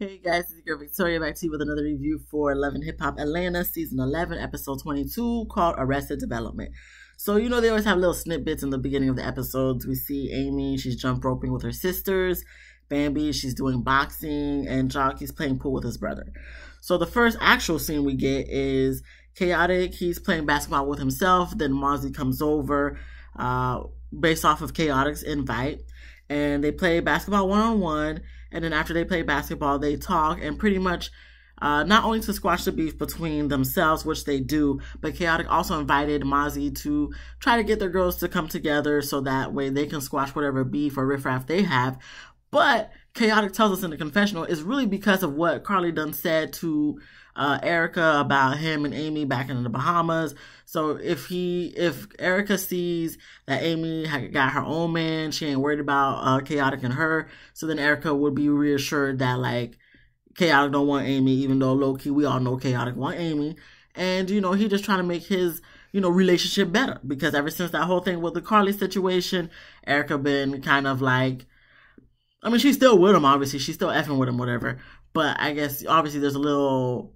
Hey guys, it's your girl Victoria back to you with another review for Love and Hip Hop Atlanta Season 11, Episode 22, called Arrested Development. So, they always have little snippets in the beginning of the episodes. We see Amy, she's jump roping with her sisters. Bambi, she's doing boxing. And Jockey's playing pool with his brother. So the first actual scene we get is Chaotic. He's playing basketball with himself. Then Mozzie comes over based off of Chaotic's invite. And they play basketball one-on-one. And then after they play basketball, they talk and pretty much not only to squash the beef between themselves, which they do, but Chaotic also invited Mozzie to try to get their girls to come together so that way they can squash whatever beef or riffraff they have. But Chaotic tells us in the confessional it's really because of what Carly done said to Erica about him and Amy back in the Bahamas. So if Erica sees that Amy got her own man, she ain't worried about Chaotic and her. So then Erica would be reassured that like Chaotic don't want Amy, even though low key we all know Chaotic want Amy. And he just trying to make his relationship better, because ever since that whole thing with the Carly situation, Erica been kind of like, I mean, she's still with him, obviously. She's still effing with him, whatever. But I guess, obviously, there's a little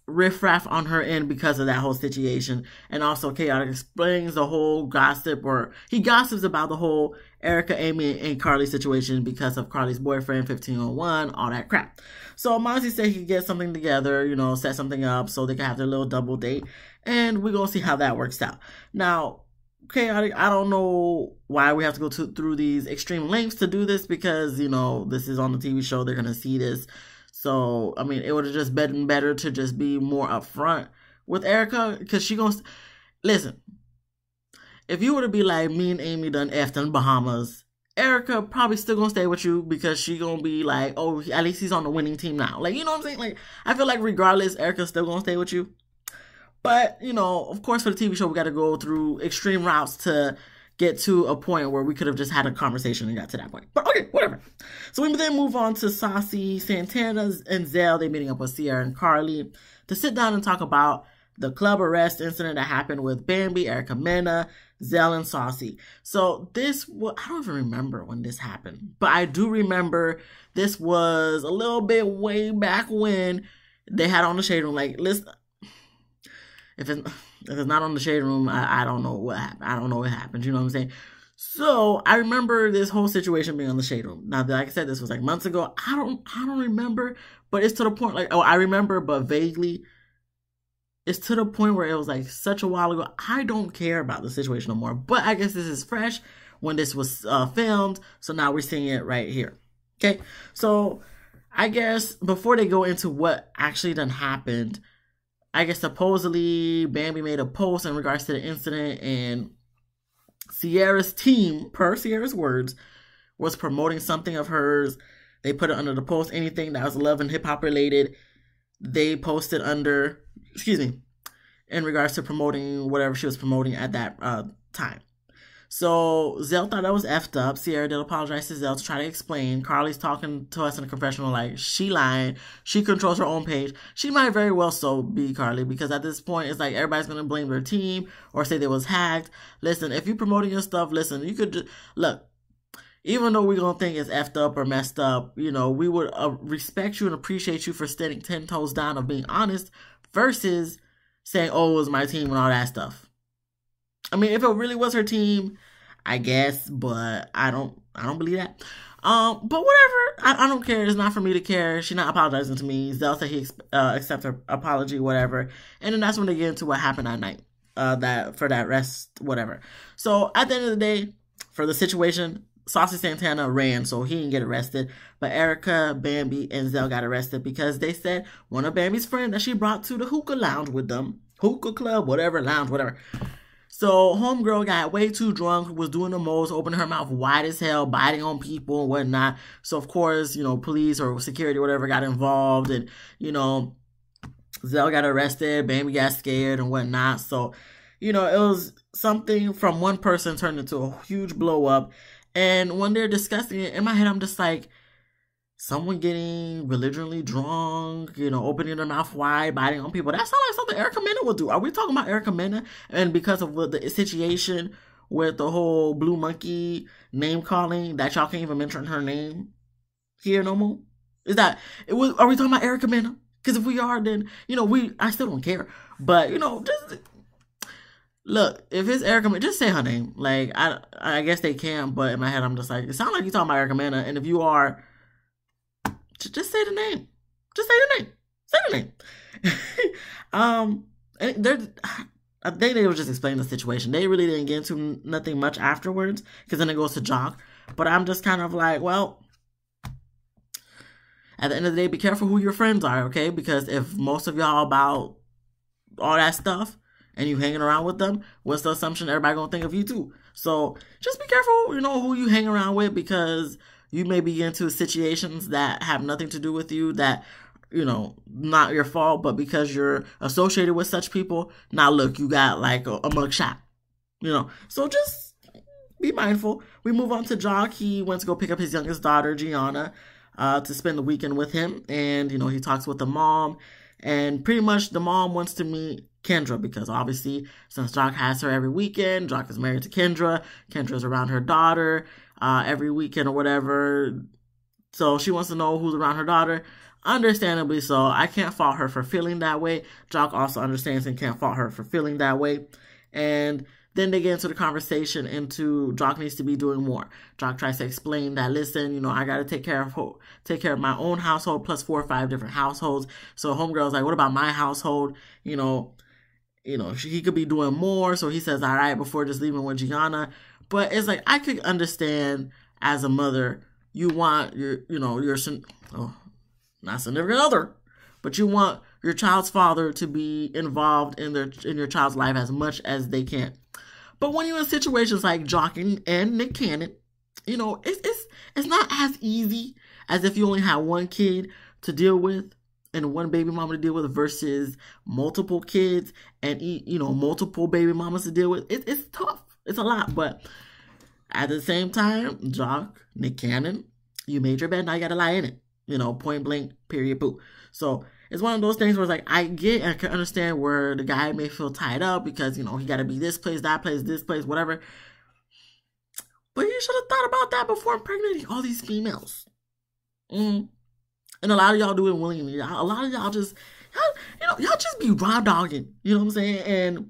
riffraff on her end because of that whole situation. And also, Chaotic explains the whole gossip, or he gossips about the whole Erica, Amy, and Carly situation because of Carly's boyfriend, 1501, all that crap. So, Mozzie said he could get something together, set something up so they can have their little double date. And we're going to see how that works out. Now, Chaotic, I don't know why we have to go through these extreme lengths to do this, because, this is on the TV show. They're going to see this. So, I mean, it would have just been better to just be more upfront with Erica, because she going to... Listen, if you were to be like, me and Amy done effed in the Bahamas, Erica probably still going to stay with you, because she going to be like, oh, at least he's on the winning team now. Like, you know what I'm saying? Like, I feel like regardless, Erica's still going to stay with you. But, of course, for the TV show, we got to go through extreme routes to get to a point where we could have just had a conversation and got to that point. But, okay, whatever. So, we then move on to Saucy, Santana, and Zell. They're meeting up with Sierra and Carly to sit down and talk about the club arrest incident that happened with Bambi, Erica Mena, Zell, and Saucy. So, I don't even remember when this happened. But I do remember this was a little bit way back when they had on the Shade Room. Like, listen... If it's not on the Shade Room, I don't know what happened. I don't know what happened. You know what I'm saying? So I remember this whole situation being on the Shade Room. Now, like I said, this was like months ago. I don't remember, but it's to the point like, oh, I remember, but vaguely. It's to the point where it was like such a while ago. I don't care about the situation no more. But I guess this is fresh when this was filmed. So now we're seeing it right here. Okay. So I guess before they go into what actually done happened, I guess supposedly Bambi made a post in regards to the incident, and Sierra's team, per Sierra's words, was promoting something of hers. They put it under the post, anything that was Love and Hip Hop related. They posted under, in regards to promoting whatever she was promoting at that time. So Zell thought that was effed up. Sierra did apologize to Zell to try to explain. Carly's talking to us in the confessional like she lying. She controls her own page. She might very well so be, Carly, because at this point it's like everybody's going to blame their team or say they was hacked. Listen, if you're promoting your stuff, listen, you could just, look, even though we're going to think it's effed up or messed up, we would respect you and appreciate you for standing 10 toes down of being honest versus saying, oh, it was my team and all that stuff. I mean, if it really was her team, I guess, but I don't believe that. But whatever, I don't care. It's not for me to care. She's not apologizing to me. Zell said he accepts her apology, whatever. And then that's when they get into what happened that night, for that rest, whatever. So at the end of the day, for the situation, Saucy Santana ran, so he didn't get arrested. But Erica, Bambi, and Zell got arrested because they said one of Bambi's friends that she brought to the hookah lounge with them, hookah club, whatever, lounge, whatever. So, homegirl got way too drunk, was doing the most, opening her mouth wide as hell, biting on people and whatnot. So, of course, police or security or whatever got involved. And, Zell got arrested, Bambi got scared and whatnot. So, it was something from one person turned into a huge blow up. And when they're discussing it, in my head, I'm just like, someone getting belligerently drunk, opening their mouth wide, biting on people. That sounds like something Erica Mena would do. Are we talking about Erica Mena? And because of the situation with the whole Blue Monkey name calling, that y'all can't even mention her name here no more? Is that it was? Are we talking about Erica Mena? Because if we are, then I still don't care. But just look, if it's Erica Mena, just say her name. Like I guess they can, but in my head I'm just like, it sounds like you're talking about Erica Mena. And if you are, just say the name. Just say the name. Say the name. And I think they were just explaining the situation. They really didn't get into nothing much afterwards, because then it goes to Jock. But I'm just kind of like, well, at the end of the day, be careful who your friends are, okay? Because if most of y'all about all that stuff and you hanging around with them, what's the assumption everybody gonna think of you too? So just be careful, who you hang around with, because you may be into situations that have nothing to do with you, that not your fault, but because you're associated with such people, now look, you got like a mugshot, So just be mindful. We move on to Jock. He went to go pick up his youngest daughter, Gianna, to spend the weekend with him. And, he talks with the mom. And pretty much the mom wants to meet Kendra, because obviously since Jock has her every weekend, Jock is married to Kendra. Kendra's around her daughter every weekend or whatever. So she wants to know who's around her daughter. Understandably so. I can't fault her for feeling that way. Jock also understands and can't fault her for feeling that way. And then they get into the conversation into Jock needs to be doing more. Jock tries to explain that, listen, I got to take care of my own household plus 4 or 5 different households. So homegirl's like, what about my household? He could be doing more. So he says, all right, before just leaving with Gianna. But it's like, I could understand as a mother, you want not significant other, but you want your child's father to be involved in your child's life as much as they can. But when you're in situations like Jock and Nick Cannon, it's not as easy as if you only have one kid to deal with and one baby mama to deal with versus multiple kids and multiple baby mamas to deal with. It's tough. It's a lot. But at the same time, Jock, Nick Cannon, you made your bed, now you gotta lie in it. Point blank, period, boo. So it's one of those things where it's like, I can understand where the guy may feel tied up because, he got to be this place, this place, whatever. But you should have thought about that before impregnating all these females. And a lot of y'all do it willingly. A lot of y'all just, y'all just be raw dogging. You know what I'm saying? And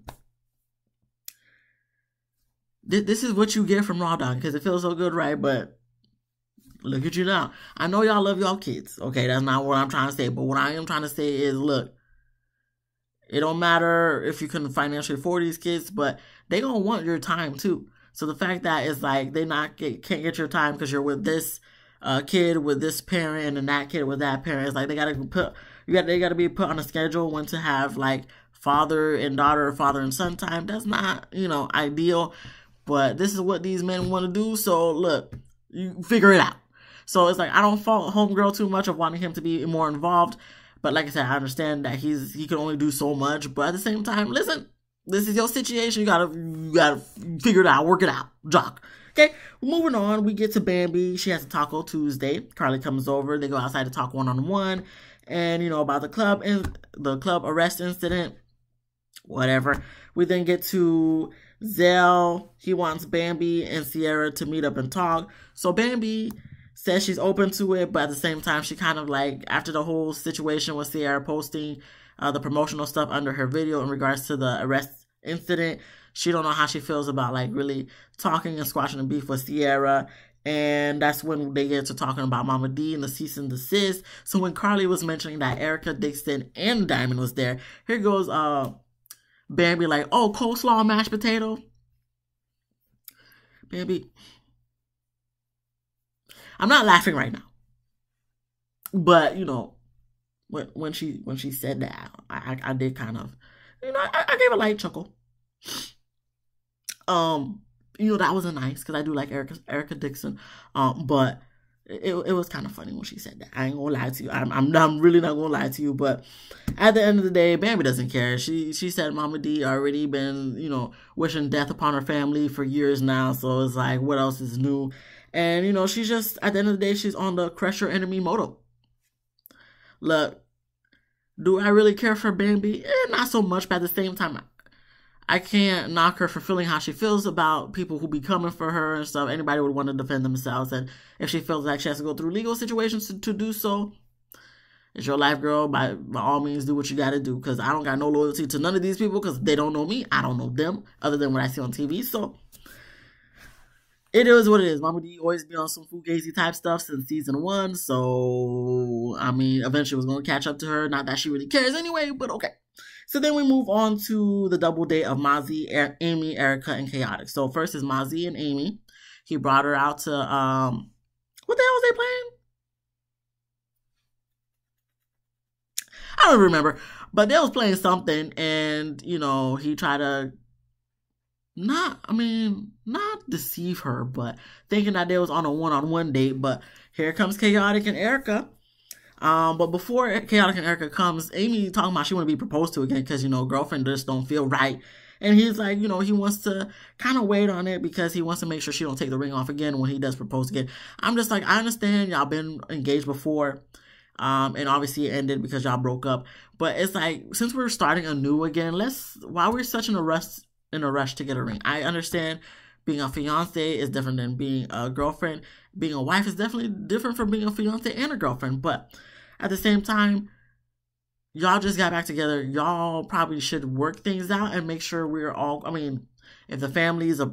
this is what you get from raw dogging, because it feels so good, right? But look at you now. I know y'all love y'all kids. Okay, that's not what I'm trying to say. But what I am trying to say is, look, it don't matter if you couldn't financially afford these kids, but they gonna want your time too. So the fact that it's like they can't get your time because you're with this kid with this parent and that kid with that parent, it's like they gotta be put on a schedule when to have like father and daughter, father and son time. That's not ideal, but this is what these men want to do. So look, you figure it out. So it's like, I don't fault homegirl too much of wanting him to be more involved. But like I said, I understand that he can only do so much. But at the same time, listen, this is your situation. You gotta figure it out, work it out, Jock. Okay, moving on, we get to Bambi. She has a Taco Tuesday. Carly comes over. They go outside to talk one-on-one. And, about the club arrest incident, whatever. We then get to Zell. He wants Bambi and Sierra to meet up and talk. So Bambi says she's open to it, but at the same time, she kind of like, after the whole situation with Sierra posting the promotional stuff under her video in regards to the arrest incident, she don't know how she feels about like really talking and squashing the beef with Sierra. And that's when they get to talking about Mama D and the cease and desist. So when Carly was mentioning that Erica Dixon and Diamond was there, here goes Bambi like, oh, coleslaw and mashed potato. Bambi, I'm not laughing right now, but when she said that, I did kind of, I gave a light chuckle. That wasn't nice because I do like Erica Dixon, but it was kind of funny when she said that. I ain't gonna lie to you. I'm really not gonna lie to you. But at the end of the day, Bambi doesn't care. She said Mama D already been wishing death upon her family for years now. So it's like, what else is new? And she's just, at the end of the day, she's on the crush your enemy motto. Look, do I really care for Bambi? Not so much, but at the same time, I can't knock her for feeling how she feels about people who be coming for her and stuff. Anybody would want to defend themselves. And if she feels like she has to go through legal situations to do so, It's your life, girl. By all means, do what you gotta do. Because I don't got no loyalty to none of these people because they don't know me. I don't know them other than what I see on TV. So it is what it is. Mama D always be on some fugazi type stuff since season 1. So, I mean, eventually it was going to catch up to her. Not that she really cares anyway, but okay. So then we move on to the double date of Mozzie, Amy, Erica, and Chaotic. So first is Mozzie and Amy. He brought her out to, what the hell was they playing? I don't remember. But they was playing something and, you know, he tried to not deceive her, but thinking that they was on a one-on-one date. But here comes Chaotic and Erica. But before Chaotic and Erica comes, Amy talking about she want to be proposed to again because, you know, girlfriend just don't feel right. And he's like, you know, he wants to kind of wait on it because he wants to make sure she don't take the ring off again when he does propose again. I'm just like, I understand y'all been engaged before. And obviously it ended because y'all broke up. But it's like, since we're starting anew again, while we're such in a rush to get a ring. I understand being a fiance is different than being a girlfriend. Being a wife is definitely different from being a fiance and a girlfriend. But at the same time, y'all just got back together. Y'all probably should work things out and make sure we're all, I mean, if the family's, I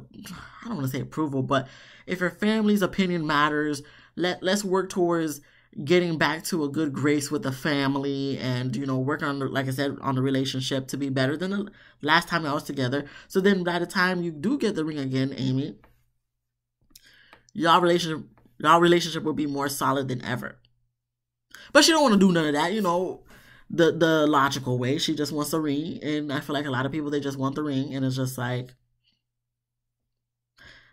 don't want to say approval, but if your family's opinion matters, let's work towards getting back to a good grace with the family and, you know, working on, like I said, on the relationship to be better than the last time I was together. So then by the time you do get the ring again, Amy, y'all relationship will be more solid than ever. But she don't want to do none of that, you know, the logical way. She just wants a ring. And I feel like a lot of people, they just want the ring. And it's just like,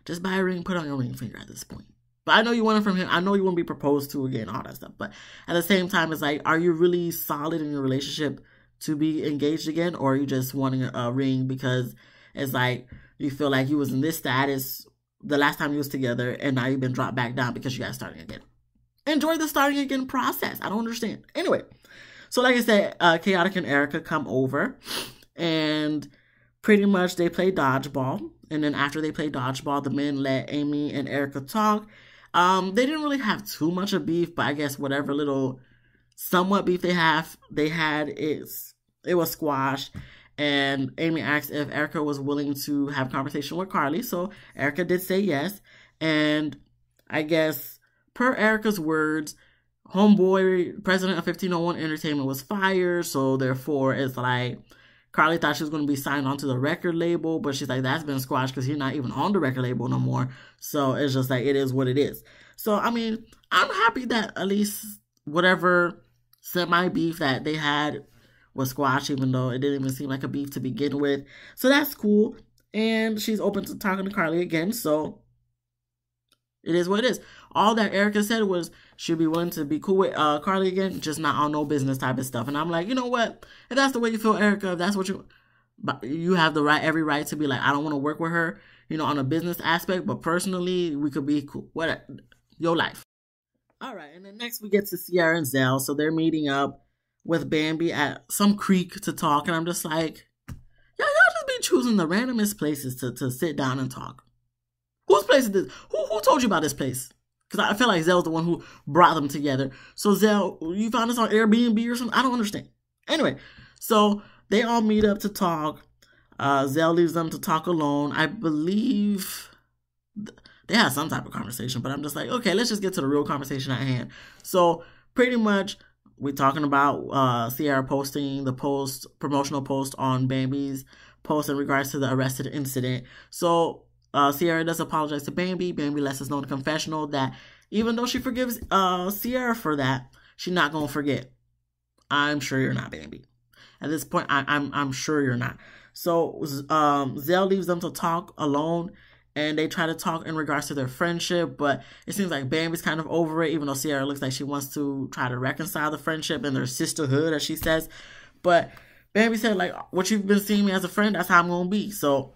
just buy a ring, put on your ring finger at this point. But I know you want it from him. I know you want to be proposed to again, all that stuff. But at the same time, it's like, are you really solid in your relationship to be engaged again? Or are you just wanting a ring because it's like, you feel like you was in this status the last time you was together and now you've been dropped back down because you guys starting again. Enjoy the starting again process. I don't understand. Anyway, so like I said, Chaotic and Erica come over and pretty much they play dodgeball. And then after they play dodgeball, the men let Amy and Erica talk. They didn't really have too much of beef, but I guess whatever little somewhat beef they had, it was squashed. And Amy asked if Erica was willing to have a conversation with Carly. So Erica did say yes. And I guess per Erica's words, homeboy, president of 1501 Entertainment, was fired. So therefore, it's like Carly thought she was going to be signed onto the record label, but she's like, that's been squashed because he's not even on the record label no more. So it's just like, it is what it is. So, I mean, I'm happy that at least whatever semi-beef that they had was squashed, even though it didn't even seem like a beef to begin with. So that's cool. And she's open to talking to Carly again. So it is what it is. All that Erica said was she'd be willing to be cool with Carly again, just not on no business type of stuff. And I'm like, you know what? If that's the way you feel, Erica, if that's what you have the right, every right to be like, I don't want to work with her, you know, on a business aspect, but personally, we could be cool. What, your life. All right, and then next we get to Ciara and Zell. So they're meeting up with Bambi at some creek to talk, and I'm just like, y'all just be choosing the randomest places to sit down and talk. Whose place is this? Who told you about this place? Because I feel like Zell's the one who brought them together. So Zell, you found this on Airbnb or something? I don't understand. Anyway, so they all meet up to talk. Zell leaves them to talk alone. I believe they had some type of conversation, but I'm just like, okay, let's just get to the real conversation at hand. So pretty much we're talking about Ciara posting the promotional post on Bambi's post in regards to the arrested incident. So Ciara does apologize to Bambi. Bambi lets us know in the confessional that even though she forgives Ciara for that, she's not gonna forget. I'm sure you're not, Bambi. At this point, I'm sure you're not. So Zell leaves them to talk alone, and they try to talk in regards to their friendship, but it seems like Bambi's kind of over it, even though Ciara looks like she wants to try to reconcile the friendship and their sisterhood, as she says. But Bambi said, like, what you've been seeing me as a friend, that's how I'm gonna be. So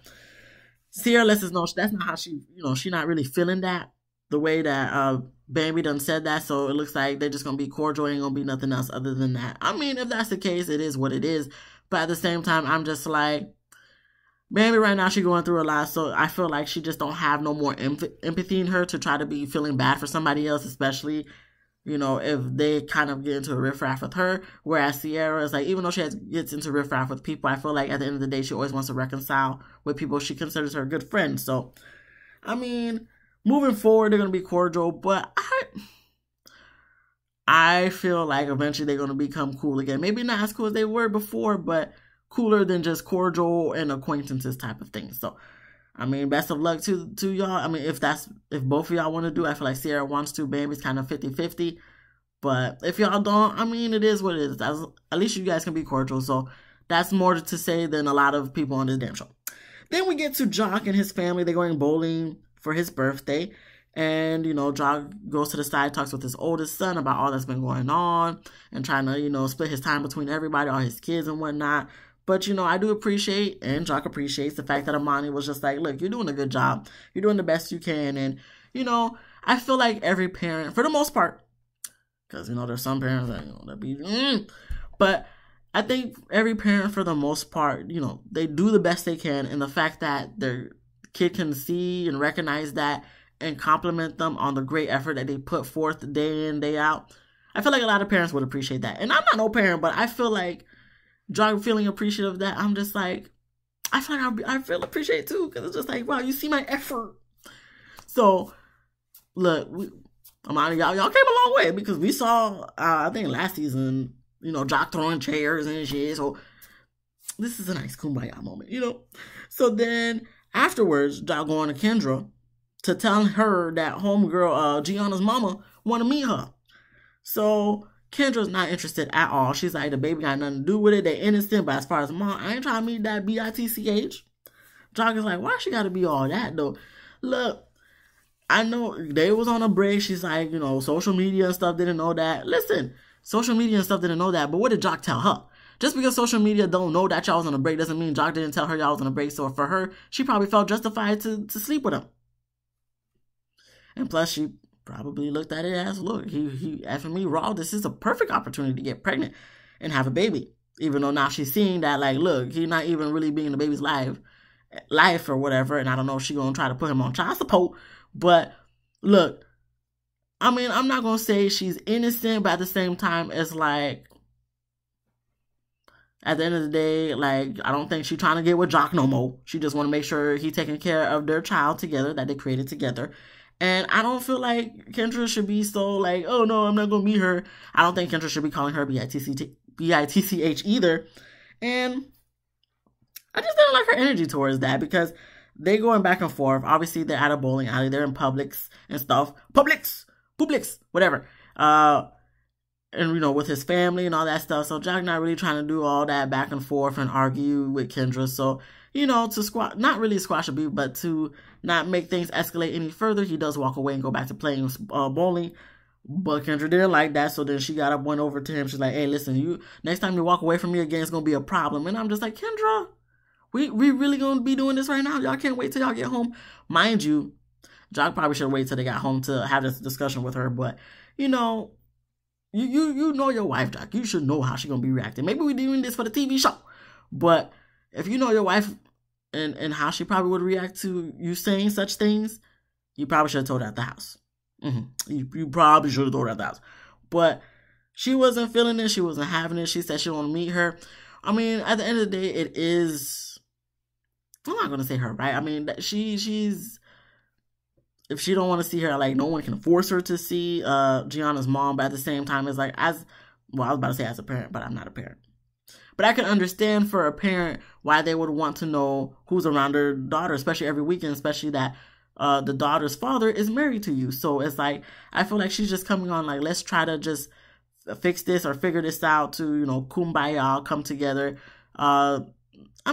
Ciara lets us know that's not how she, you know, she's not really feeling that the way that Bambi done said that. So it looks like they're just going to be cordial. Ain't going to be nothing else other than that. I mean, if that's the case, it is what it is. But at the same time, I'm just like, Bambi right now, she's going through a lot. So I feel like she just don't have no more empathy in her to try to be feeling bad for somebody else, especially you know, if they kind of get into a riffraff with her. Whereas Sierra is like, even though gets into riffraff with people, I feel like at the end of the day, she always wants to reconcile with people she considers her good friends. So, I mean, moving forward, they're going to be cordial, but I feel like eventually they're going to become cool again. Maybe not as cool as they were before, but cooler than just cordial and acquaintances type of thing. So, I mean, best of luck to y'all. I mean, if both of y'all want to do, I feel like Sierra wants to, Bambi's kind of 50-50. But if y'all don't, I mean, it is what it is. At least you guys can be cordial. So that's more to say than a lot of people on this damn show. Then we get to Jock and his family. They're going bowling for his birthday. And, you know, Jock goes to the side, talks with his oldest son about all that's been going on and trying to, you know, split his time between everybody, all his kids and whatnot. But, you know, I do appreciate, and Jock appreciates, the fact that Amani was just like, look, you're doing a good job. You're doing the best you can. And, you know, I feel like every parent, for the most part, because, you know, there's some parents that, you know, that be, but I think every parent, for the most part, you know, they do the best they can. And the fact that their kid can see and recognize that and compliment them on the great effort that they put forth day in, day out, I feel like a lot of parents would appreciate that. And I'm not no parent, but I feel like Jock feeling appreciative of that, I'm just like, I feel like I feel appreciated too, because it's just like, wow, you see my effort. So, look, y'all came a long way, because we saw, I think last season, you know, Jock throwing chairs and shit. So this is a nice kumbaya moment, you know. So then afterwards, Jock going to Kendra to tell her that homegirl, Gianna's mama, want to meet her. So Kendra's not interested at all. She's like, the baby got nothing to do with it. They're innocent, but as far as mom, I ain't trying to meet that bitch. Jock is like, why she got to be all that, though? Look, I know they was on a break. She's like, you know, social media and stuff didn't know that. Listen, social media and stuff didn't know that, but what did Jock tell her? Just because social media don't know that y'all was on a break doesn't mean Jock didn't tell her y'all was on a break. So for her, she probably felt justified to sleep with him. And plus, she probably looked at it as, look, he effing me raw. This is a perfect opportunity to get pregnant and have a baby. Even though now she's seeing that, like, look, he's not even really being the baby's life or whatever. And I don't know if she's going to try to put him on child support. But look, I mean, I'm not going to say she's innocent, but at the same time, it's like, at the end of the day, like, I don't think she's trying to get with Jock no more. She just want to make sure he's taking care of their child together, that they created together. And I don't feel like Kendra should be so like, oh no, I'm not going to meet her. I don't think Kendra should be calling her B-I-T-C-H either. And I just didn't like her energy towards that, because they going back and forth. Obviously, they're at a bowling alley. They're in Publix and stuff. Publix, whatever. And, you know, with his family and all that stuff. So Jock not really trying to do all that back and forth and argue with Kendra. So, you know, to not really squash a beef, but to not make things escalate any further, he does walk away and go back to playing bowling. But Kendra didn't like that, so then she got up, went over to him. She's like, hey, listen, next time you walk away from me again, it's going to be a problem. And I'm just like, Kendra, we really going to be doing this right now? Y'all can't wait till y'all get home. Mind you, Jock probably should wait till they got home to have this discussion with her. But, you know, you know your wife, Jock. You should know how she's going to be reacting. Maybe we're doing this for the TV show. But if you know your wife and how she probably would react to you saying such things, you probably should have told her at the house. You probably should have told her at the house. But she wasn't feeling it. She wasn't having it. She said she want to meet her. I mean, at the end of the day, it is... I'm not going to say her, right? I mean, she's... If she don't want to see her, like, no one can force her to see Gianna's mom. But at the same time, it's like, I was about to say as a parent, but I'm not a parent. But I can understand for a parent why they would want to know who's around their daughter, especially every weekend, especially that the daughter's father is married to you. So it's like, I feel like she's just coming on like, let's try to just fix this or figure this out to, you know, kumbaya, come together. I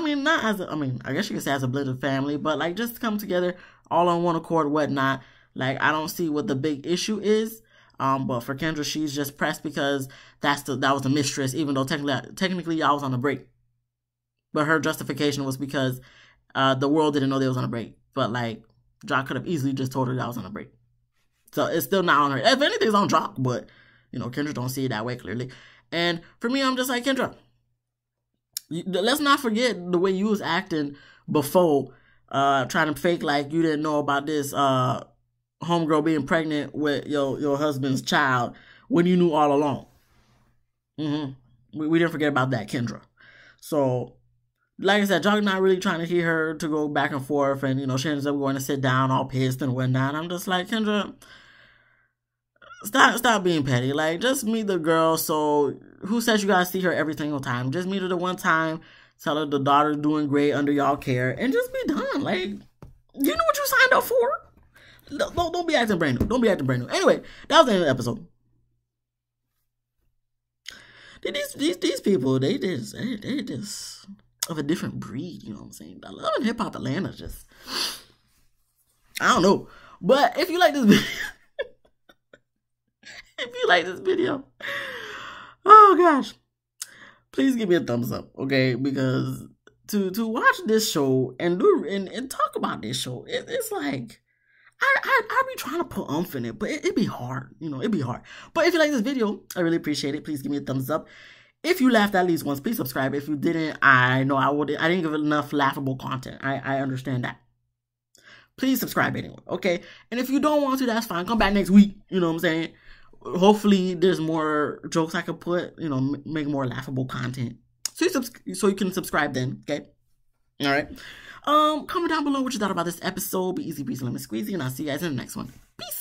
mean, I guess you could say as a blended family, but like just come together all on one accord, whatnot. Like, I don't see what the big issue is. But for Kendra, she's just pressed because that was the mistress, even though technically y'all was on a break. But her justification was because the world didn't know they was on a break. But like, Jock could have easily just told her y'all was on a break. So it's still not on her. If anything, it's on Jock, but you know, Kendra don't see it that way clearly. And for me, I'm just like, Kendra, let's not forget the way you was acting before, trying to fake like you didn't know about this homegirl being pregnant with your husband's child when you knew all along. We didn't forget about that, Kendra. So, like I said, Jock not really trying to hear her to go back and forth, and she ends up going to sit down all pissed and whatnot. I'm just like, Kendra, stop being petty. Like, just meet the girl. So, who says you gotta see her every single time? Just meet her the one time, tell her the daughter's doing great under y'all care, and just be done. Like, you know what you signed up for. Don't be acting brand new. Don't be acting brand new. Anyway, that was the end of the episode. These people, they just of a different breed, you know what I'm saying? I love Hip Hop Atlanta, just, I don't know. But if you like this video, oh gosh, please give me a thumbs up, okay? Because to watch this show and talk about this show, it's like, I be trying to put oomph in it, but it'd be hard, it'd be hard. But if you like this video, I really appreciate it. Please give me a thumbs up. If you laughed at least once, please subscribe. If you didn't, I know I didn't give enough laughable content. I understand that. Please subscribe anyway, okay? And if you don't want to, that's fine. Come back next week, you know what I'm saying? Hopefully there's more jokes I could put, make more laughable content. So you can subscribe then, okay? All right. Comment down below what you thought about this episode. Be easy, breezy, lemon squeezy, and I'll see you guys in the next one. Peace.